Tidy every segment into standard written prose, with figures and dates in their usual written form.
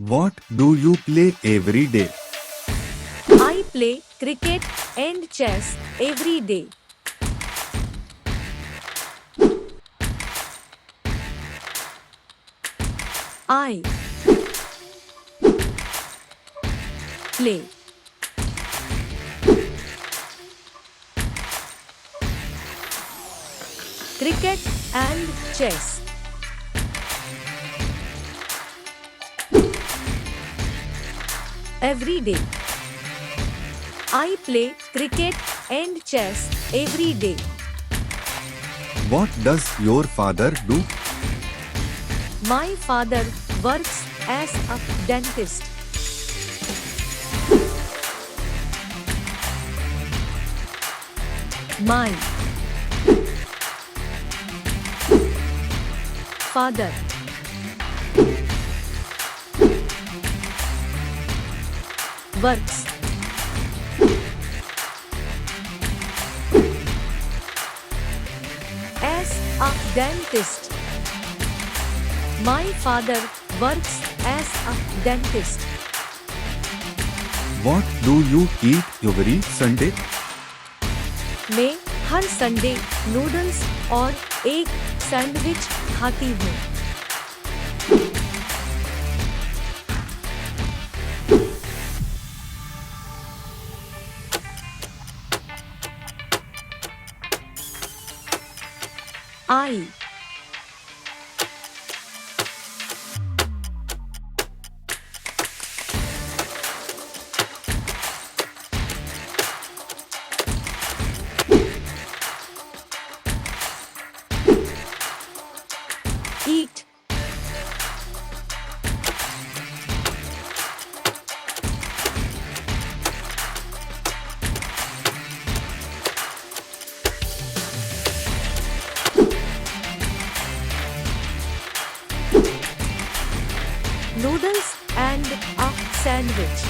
What do you play every day? I play cricket and chess every day. I play cricket and chess every day. I play cricket and chess every day. What does your father do? My father works as a dentist. My father works as a dentist. My father works as a dentist. What do you eat every Sunday? मैं हर Sunday noodles और एक sandwich खाती हूँ. I eat noodles and a sandwich.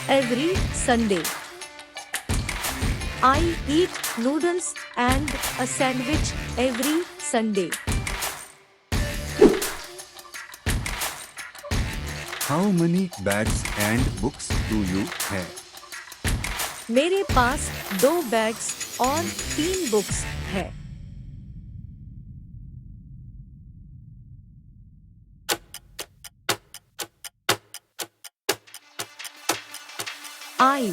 Every Sunday, I eat noodles and a sandwich every Sunday. How many bags and books do you have? मेरे पास 2 bags और 3 books है. I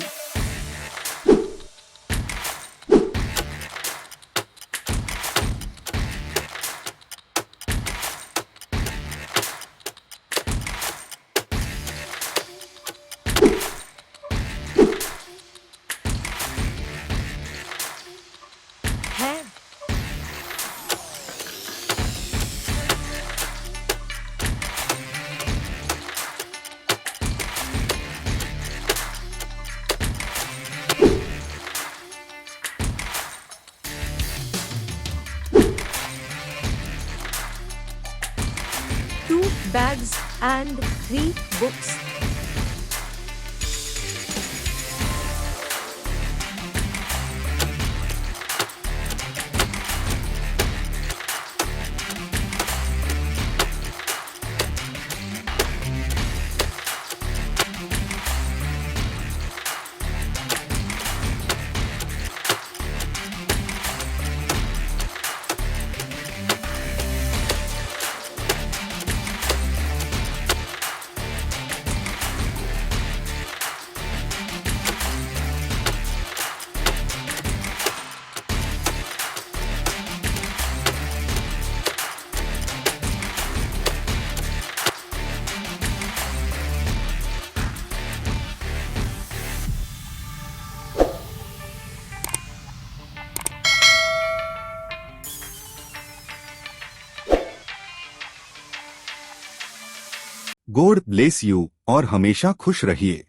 have two bags and 3 books. God bless you और हमेशा खुश रहिए.